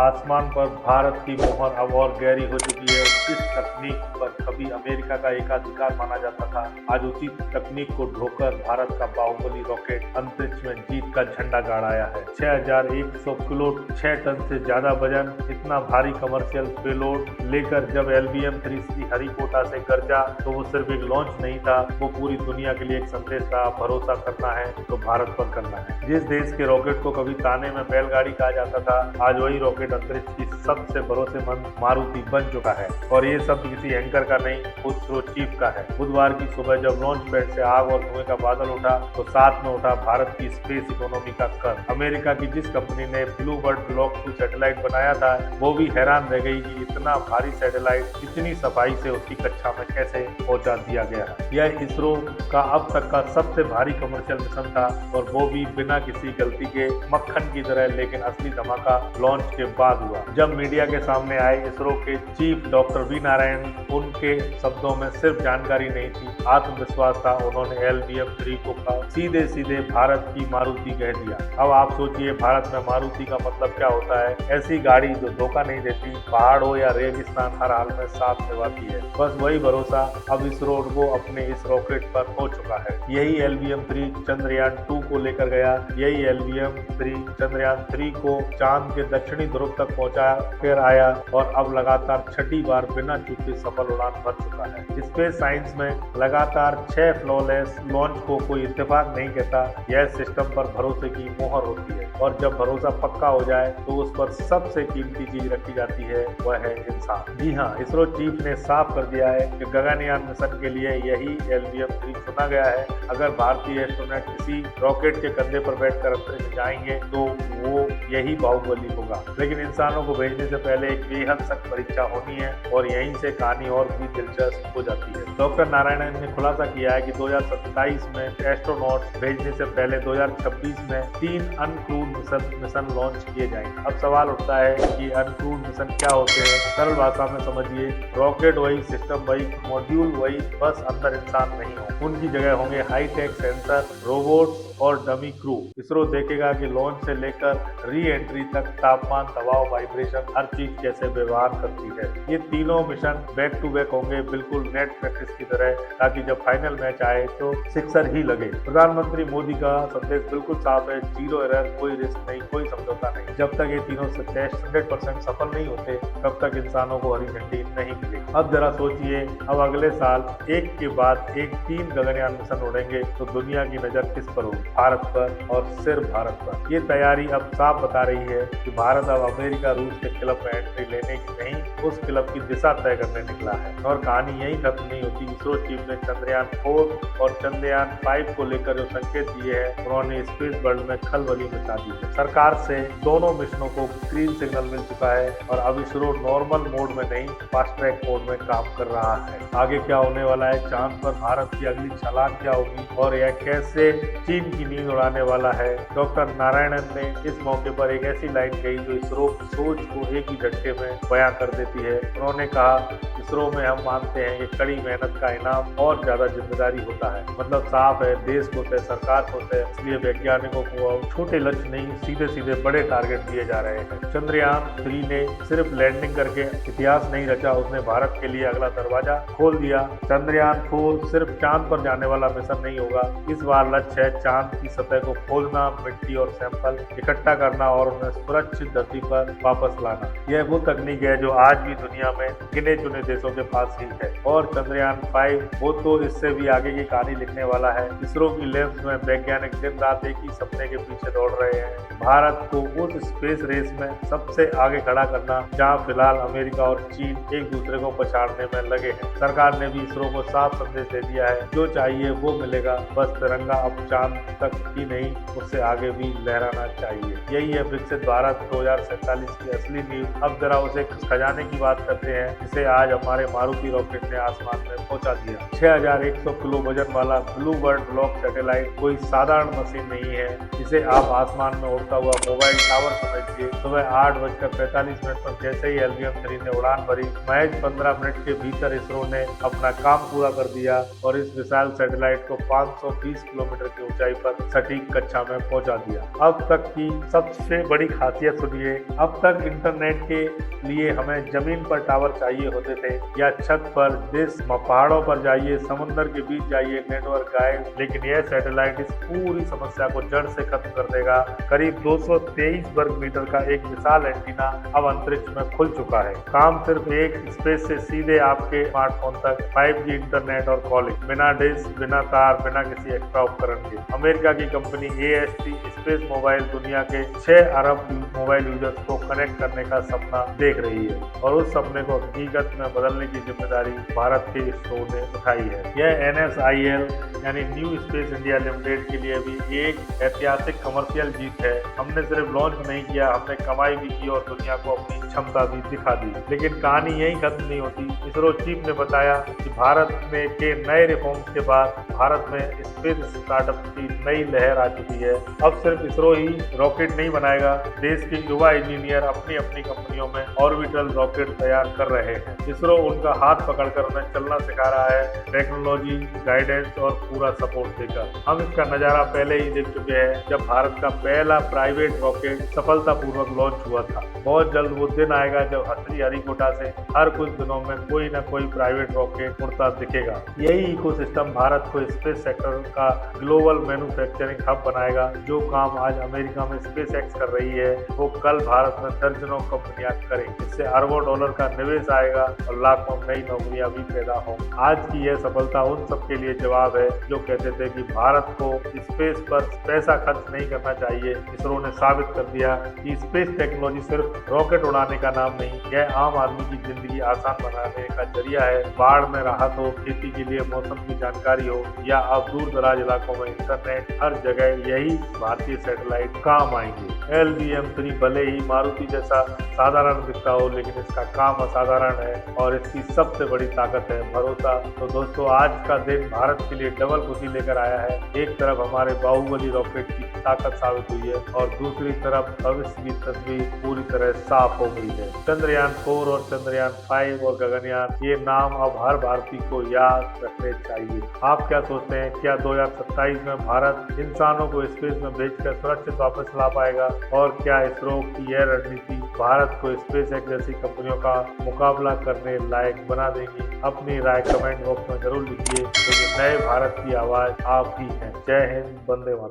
आसमान पर भारत की मोहर अब और गहरी हो चुकी है। जिस तकनीक पर कभी अमेरिका का एकाधिकार माना जाता था, आज उसी तकनीक को ढोकर भारत का बाहुबली रॉकेट अंतरिक्ष में जीत का झंडा गाड़ आया है। 6100 किलो 6 टन से ज्यादा वजन, इतना भारी कमर्शियल पेलोड लेकर जब LVM-3 श्रीहरिकोटा से गरजा तो वो सिर्फ एक लॉन्च नहीं था, वो पूरी दुनिया के लिए एक संदेश था। भरोसा करना है तो भारत पर करना है। जिस देश के रॉकेट को कभी ताने में बैलगाड़ी कहा जाता था, आज वही रॉकेट अंतरिक्ष की सबसे भरोसेमंद मारुति बन चुका है। और ये सब किसी एंकर का नहीं, खुद इसरो चीफ का है। बुधवार की सुबह जब लॉन्च पैड से आग और धुएं का बादल उठा तो साथ में उठा भारत की स्पेस इकोनॉमी का कर। अमेरिका की जिस कंपनी ने ब्लूबर्ड ब्लॉक 2 सैटेलाइट बनाया था, वो भी हैरान रह गई कि इतना भारी सैटेलाइट इतनी सफाई से उसकी कक्षा में कैसे पहुंचा दिया गया। यह इसरो का अब तक का सबसे भारी कमर्शियल मिशन था, और वो भी बिना किसी गलती के, मक्खन की तरह। लेकिन असली धमाका लॉन्च के बाद हुआ, जब मीडिया के सामने आए इसरो के चीफ डॉक्टर वी नारायण। उनके शब्दों में सिर्फ जानकारी नहीं थी, आत्मविश्वास था। उन्होंने LVM-3 को सीधे सीधे भारत की मारुति कह दिया। अब आप सोचिए, भारत में मारुति का मतलब क्या होता है? ऐसी गाड़ी जो धोखा नहीं देती, पहाड़ हो या रेगिस्तान हर हाल में साथ निभाती है। बस वही भरोसा अब इसरो को अपने इस रॉकेट पर हो चुका है। यही LVM-3 चंद्रयान 2 को लेकर गया, यही LVM-3 चंद्रयान 3 को चांद के दक्षिणी ध्रुव तक पहुंचा कर आया, और अब लगातार छठी बार बिना चूके सफल उड़ान भर चुका है। स्पेस साइंस में लगातार 6 फ्लॉलेस लॉन्च को कोई इत्तेफाक नहीं कहता, यह सिस्टम पर भरोसे की मोहर होती है। और जब भरोसा पक्का हो जाए तो उस पर सबसे कीमती चीज रखी जाती है, वह है इंसान। जी हाँ, इसरो चीफ ने साफ कर दिया है कि गगनयान मिशन के लिए यही LVM-3 चुना गया है। अगर भारतीय एस्ट्रोनॉट किसी रॉकेट के कंधे पर बैठकर अंतरिक्ष जाएंगे तो वो यही बाहुबली होगा। लेकिन इंसानों को भेजने से पहले एक बेहद सख्त परीक्षा होनी है, और यहीं से कहानी और भी दिलचस्प हो जाती है। डॉक्टर नारायणन ने खुलासा किया है कि 2027 में एस्ट्रोनॉट्स भेजने से पहले 2026 में 3 अनक्रूड मिशन लॉन्च किए जाएंगे। अब सवाल उठता है कि अनक्रूड मिशन क्या होते हैं? सरल भाषा में समझिए, रॉकेट वही, सिस्टम वही, मॉड्यूल वही, बस अंदर इंसान नहीं हो। उनकी जगह होंगे हाईटेक सेंसर, रोबोट्स और डमी क्रू। इसरो देखेगा कि लॉन्च से लेकर री एंट्री तक तापमान, दबाव, वाइब्रेशन, हर चीज कैसे व्यवहार करती है। ये तीनों मिशन बैक टू बैक होंगे, बिल्कुल नेट प्रैक्टिस की तरह, ताकि जब फाइनल मैच आए तो सिक्सर ही लगे। प्रधानमंत्री मोदी का संदेश बिल्कुल साफ है, 0 एरर, कोई रिस्क नहीं, कोई समझौता नहीं। जब तक ये तीनों टेस्ट 100% सफल नहीं होते, तब तक इंसानों को हरी झंडी नहीं मिलेगी। अब जरा सोचिए, अब अगले साल एक के बाद एक 3 गगनयान मिशन उड़ेंगे तो दुनिया की नजर किस पर होगी? भारत पर, और सिर्फ भारत पर। ये तैयारी अब साफ बता रही है कि भारत अब अमेरिका, रूस के क्लब में एंट्री लेने की नहीं, उस क्लब की दिशा तय करने निकला है। और कहानी यही खत्म नहीं होती। इसरो चीफ ने चंद्रयान 4 और चंद्रयान 5 को लेकर जो संकेत दिए हैं, उन्होंने स्पेस वर्ल्ड में खलबली मचा दी है। सरकार से दोनों मिशनों को ग्रीन सिग्नल मिल चुका है, और अब इसरो नॉर्मल मोड में नहीं, फास्ट ट्रैक मोड में काम कर रहा है। आगे क्या होने वाला है? चांद पर भारत की अगली छलांग क्या होगी, और यह कैसे चीन की नींद उड़ाने वाला है? डॉक्टर नारायणन ने इस मौके पर एक ऐसी लाइन कही जो इसरो की सोच को एक ही झटके में बयां कर देती है। उन्होंने कहा, इसरो में हम मानते हैं कि कड़ी मेहनत का इनाम और ज्यादा जिम्मेदारी होता है। मतलब साफ है, देश को तय, सरकार को तय, इसलिए वैज्ञानिकों को छोटे लक्ष्य नहीं, सीधे सीधे बड़े टारगेट दिए जा रहे हैं। चंद्रयान 3 ने सिर्फ लैंडिंग करके इतिहास नहीं रचा, उसने भारत के लिए अगला दरवाजा खोल दिया। चंद्रयान 4 सिर्फ चांद पर जाने वाला मिशन नहीं होगा, इस बार लक्ष्य है चांद की सतह को खोदना, मिट्टी और सैंपल इकट्ठा करना और उन्हें सुरक्षित धरती पर वापस लाना। यह वो तकनीक है जो आज भी दुनिया में गिने चुने देशों के पास ही है। और चंद्रयान 5 वो तो इससे भी आगे की कहानी लिखने वाला है। इसरो की लैब्स में वैज्ञानिक दिन रात एक ही सपने के पीछे दौड़ रहे हैं, भारत को उस स्पेस रेस में सबसे आगे खड़ा करना, जहां फिलहाल अमेरिका और चीन एक दूसरे को पछाड़ने में लगे हैं। सरकार ने भी इसरो को साफ संदेश दे दिया है, जो चाहिए वो मिलेगा, बस तिरंगा अब चांद तक ही नहीं, उससे आगे भी लहराना चाहिए। यही है विकसित भारत 2047 की असली नींव। अब जरा उसे खजाने की बात करते हैं, जिसे आज हमारे हमारे मारुति रॉकेट ने आसमान में पहुंचा दिया। 6100 किलो वजन वाला ब्लू बर्ड ब्लॉक सैटेलाइट कोई साधारण मशीन नहीं है। इसे आप आसमान में उड़ता हुआ मोबाइल टावर समझिए। सुबह 8:45 पर जैसे ही LVM-3 ने उड़ान भरी, महज 15 मिनट के भीतर इसरो ने अपना काम पूरा कर दिया और इस विशाल सैटेलाइट को 520 किलोमीटर की ऊंचाई पर सटीक कक्षा में पहुंचा दिया। अब तक की सबसे बड़ी खासियत सुनिए। अब तक इंटरनेट के लिए हमें जमीन पर टावर चाहिए होते थे या छत पर डिश, पहाड़ों पर जाइए, समुद्र के बीच जाइए, नेटवर्क गायब। लेकिन यह सैटेलाइट इस पूरी समस्या को जड़ से खत्म कर देगा। करीब 223 वर्ग मीटर का एक विशाल एंटीना अब अंतरिक्ष में खुल चुका है। काम सिर्फ एक स्पेस से सीधे आपके स्मार्टफोन तक 5G इंटरनेट और कॉलिंग, बिना डिश, बिना तार, बिना किसी एक्स्ट्रा उपकरण के। अमेरिका की कंपनी AST स्पेस मोबाइल दुनिया के 6 अरब मोबाइल यूजर्स को कनेक्ट करने का सपना देख रही है और उस सपने को हकीकत में बदलने की जिम्मेदारी भारत के इसरो ने उठाई है। यह NSIL यानी न्यू स्पेस इंडिया लिमिटेड के लिए भी एक ऐतिहासिक कमर्शियल जीत है। हमने सिर्फ लॉन्च नहीं किया, हमने कमाई भी की और दुनिया को अपनी क्षमता भी दिखा दी। लेकिन कहानी यही खत्म नहीं होती। इसरो चीफ ने बताया कि भारत में के नए रिफॉर्म्स के बाद भारत में स्पेस स्टार्टअप की नई लहर आ चुकी है। अब सिर्फ इसरो ही रॉकेट नहीं बनाएगा, देश के युवा इंजीनियर अपनी अपनी कंपनियों में ऑर्बिटल रॉकेट तैयार कर रहे हैं। इसरो उनका हाथ पकड़कर उन्हें चलना सिखा रहा है, टेक्नोलॉजी, गाइडेंस और पूरा सपोर्ट देकर। हम इसका नजारा पहले ही देख चुके हैं जब भारत का पहला प्राइवेट रॉकेट सफलतापूर्वक लॉन्च हुआ था। बहुत जल्द वो दिन आएगा जब श्रीहरिकोटा से हर कुछ दिनों में कोई न कोई प्राइवेट रॉकेट उड़ता दिखेगा। यही इकोसिस्टम भारत को स्पेस सेक्टर का ग्लोबल मैन्युफैक्चरिंग हब बनाएगा। जो काम आज अमेरिका में SpaceX कर रही है वो कल भारत में दर्जनों कंपनियां करेंगी। इससे अरबों डॉलर का निवेश आएगा और लाखों नई नौकरियां भी पैदा होंगी। आज की यह सफलता उन सबके लिए जवाब है जो कहते थे कि भारत को स्पेस पर पैसा खर्च नहीं करना चाहिए। इसरो ने साबित कर दिया कि स्पेस टेक्नोलॉजी सिर्फ रॉकेट उड़ाने का नाम नहीं, यह आम आदमी की जिंदगी आसान बनाने का जरिया है। बाढ़ में राहत हो, खेती के लिए मौसम की जानकारी हो या अब दूर दराज इलाकों में इंटरनेट, हर जगह यही भारतीय सैटेलाइट काम आएंगे। LVM-3 भले ही मारुति जैसा साधारण दिखता हो, लेकिन इसका काम असाधारण है और इसकी सबसे बड़ी ताकत है भरोसा। तो दोस्तों, आज का दिन भारत के लिए डबल खुशी लेकर आया है। एक तरफ हमारे बाहुबली रॉकेट की ताकत साबित हुई है और दूसरी तरफ भविष्य की तस्वीर पूरी तरह साफ हो गई है। चंद्रयान 4 और चंद्रयान 5 और गगनयान, ये नाम अब हर भारतीय को याद रखने चाहिए। आप क्या सोचते हैं, क्या 2027 में भारत इंसानों को स्पेस में भेजकर सुरक्षित वापस ला पाएगा? और क्या इसरो की यह रणनीति भारत को SpaceX जैसी कंपनियों का मुकाबला करने लायक बना देगी? अपनी राय कमेंट बॉक्स में जरूर लिखिए, क्योंकि नए भारत की आवाज आप ही हैं। जय हिंद, वंदे मातरम।